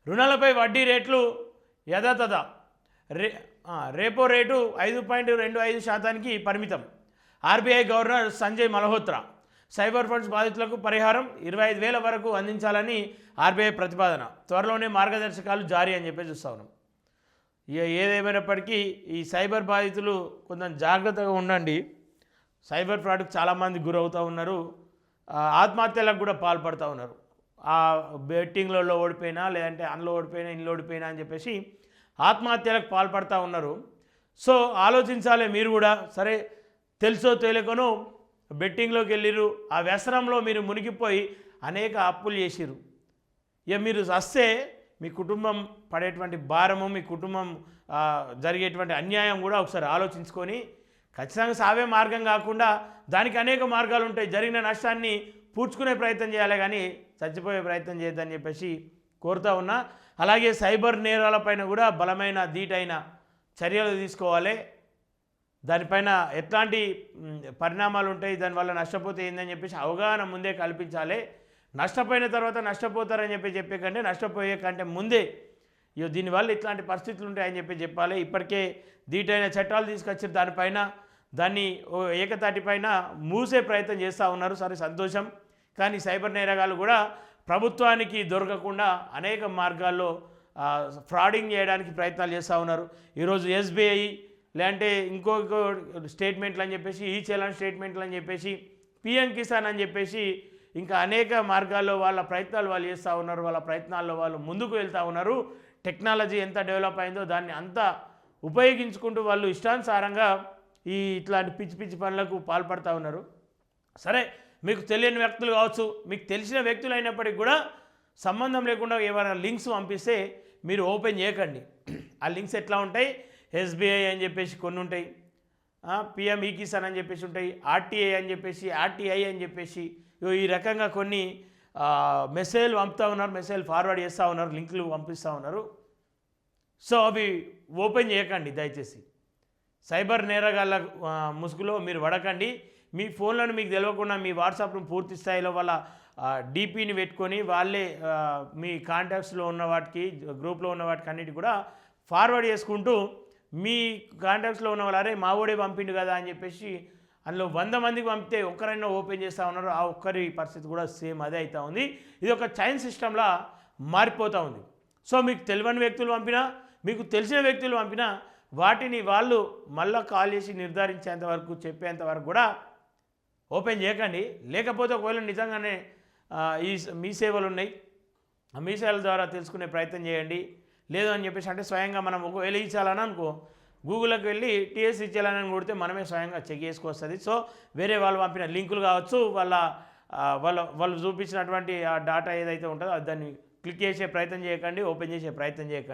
రుణాలపై వడ్డీ రేట్లు యథాతథ రే రేపో రేటు 5.25% పరిమితం. RBI governor Sanjay Malhotra cyber funds బాధితులకు పరిహారం 25,000 వరకు అందించాలని ఆర్బీఐ ప్రతిపాదన. త్వరలోనే మార్గదర్శకాలు జారీ అని చెప్పి చూస్తా ఉన్నాం. ఏదేమైనప్పటికీ ఈ సైబర్ బాధితులు కొంచెం జాగ్రత్తగా ఉండండి. సైబర్ ఫ్రాడ్కి చాలామంది గురవుతూ ఉన్నారు. ఆత్మహత్యలకు కూడా పాల్పడుతూ ఉన్నారు. ఆ బెట్టింగ్లలో ఓడిపోయినా, లేదంటే అందులో ఓడిపోయినా, ఇంట్లో ఓడిపోయినా అని చెప్పేసి ఆత్మహత్యలకు పాల్పడుతూ ఉన్నారు. సో ఆలోచించాలి మీరు కూడా. సరే, తెలుసో తెలియకనో బెట్టింగ్లోకి వెళ్ళిరు, ఆ వ్యసనంలో మీరు మునిగిపోయి అనేక అప్పులు చేసిరు. ఇక మీరు వస్తే మీ కుటుంబం పడేటువంటి భారము, మీ కుటుంబం జరిగేటువంటి అన్యాయం కూడా ఒకసారి ఆలోచించుకొని ఖచ్చితంగా సావే మార్గం కాకుండా దానికి అనేక మార్గాలు ఉంటాయి. జరిగిన నష్టాన్ని పూడ్చుకునే ప్రయత్నం చేయాలి, కానీ చచ్చిపోయే ప్రయత్నం చేయొద్దని చెప్పేసి కోరుతా ఉన్నా. అలాగే సైబర్ నేరాలపైన కూడా బలమైన ధీటైన చర్యలు తీసుకోవాలి. దానిపైన ఎట్లాంటి పరిణామాలు ఉంటాయి, దానివల్ల నష్టపోతే ఏందని చెప్పేసి అవగాహన ముందే కల్పించాలి. నష్టపోయిన తర్వాత నష్టపోతారని చెప్పే కంటే నష్టపోయే కంటే ముందే దీనివల్ల ఇట్లాంటి పరిస్థితులు ఉంటాయని చెప్పాలి. ఇప్పటికే ధీటైన చట్టాలు తీసుకొచ్చారు, దానిపైన దాన్ని ఏకతాటిపైన మూసే ప్రయత్నం చేస్తూ ఉన్నారు. సరే, సంతోషం. కానీ సైబర్ నేరగాళ్ళు కూడా ప్రభుత్వానికి దొరకకుండా అనేక మార్గాల్లో ఫ్రాడింగ్ చేయడానికి ప్రయత్నాలు చేస్తూ ఉన్నారు. ఈరోజు ఎస్బీఐ లేదంటే ఇంకో స్టేట్మెంట్లు అని చెప్పేసి, ఈ చలాన్ స్టేట్మెంట్లు అని చెప్పేసి, పిఎం కిసాన్ అని చెప్పేసి ఇంకా అనేక మార్గాల్లో వాళ్ళ ప్రయత్నాలు వాళ్ళు చేస్తూ ఉన్నారు. వాళ్ళ ప్రయత్నాల్లో వాళ్ళు ముందుకు వెళ్తూ ఉన్నారు. టెక్నాలజీ ఎంత డెవలప్ అయిందో దాన్ని అంతా ఉపయోగించుకుంటూ వాళ్ళు ఇష్టానుసారంగా ఇట్లాంటి పిచ్చి పిచ్చి పనులకు పాల్పడుతూ ఉన్నారు. సరే, మీకు తెలియని వ్యక్తులు కావచ్చు, మీకు తెలిసిన వ్యక్తులు అయినప్పటికీ కూడా సంబంధం లేకుండా ఏమైనా లింక్స్ పంపిస్తే మీరు ఓపెన్ చేయకండి. ఆ లింక్స్ ఎట్లా ఉంటాయి? ఎస్బీఐ అని చెప్పేసి కొన్ని ఉంటాయి, పిఎం ఈ కిసాన్ అని చెప్పేసి ఉంటాయి, ఆర్టీఐ అని చెప్పేసి, ఆర్టీఐ అని చెప్పేసి ఈ రకంగా కొన్ని మెసేజ్లు పంపుతూ ఉన్నారు, మెసేజ్ ఫార్వర్డ్ చేస్తూ ఉన్నారు, లింకులు పంపిస్తూ ఉన్నారు. సో అవి ఓపెన్ చేయకండి దయచేసి. సైబర్ నేరగాళ్ళ ముసుగులో మీరు పడకండి. మీ ఫోన్లను మీకు తెలియకుండా మీ వాట్సాప్ను పూర్తి స్థాయిలో వాళ్ళ డీపీని పెట్టుకొని వాళ్ళే మీ కాంటాక్ట్స్లో ఉన్న వాటికి, గ్రూప్లో ఉన్న వాటికి అన్నిటి కూడా ఫార్వర్డ్ చేసుకుంటూ మీ కాంటాక్ట్స్లో ఉన్న వాళ్ళు, అరే మావోడే పంపిండు కదా అని చెప్పేసి అందులో 100 మందికి పంపితే ఒక్కరైనా ఓపెన్ చేస్తూ ఉన్నారు. ఆ ఒక్కరి పరిస్థితి కూడా సేమ్ అదే అవుతూ ఉంది. ఇది ఒక చైన్ సిస్టంలా మారిపోతూ ఉంది. సో మీకు తెలియని వ్యక్తులు పంపినా, మీకు తెలిసిన వ్యక్తులు పంపినా వాటిని వాళ్ళు మళ్ళీ కాల్ చేసి నిర్ధారించేంత వరకు, చెప్పేంత వరకు కూడా ఓపెన్ చేయకండి. లేకపోతే ఒకవేళ నిజంగానే మీ సేవలు ఉన్నాయి, మీ సేవల ద్వారా తెలుసుకునే ప్రయత్నం చేయండి. లేదు అని చెప్పేసి అంటే స్వయంగా మనం ఒకవేళ ఇచ్చాలని అనుకో, గూగుల్కి వెళ్ళి టీఎస్ ఇచ్చేయాలని కొడితే మనమే స్వయంగా చెక్ చేసుకొస్తుంది. సో వేరే వాళ్ళు పంపిన లింకులు కావచ్చు, వాళ్ళు చూపించినటువంటి ఆ డాటా ఏదైతే ఉంటుందో దాన్ని క్లిక్ చేసే ప్రయత్నం చేయకండి, ఓపెన్ చేసే ప్రయత్నం చేయకండి.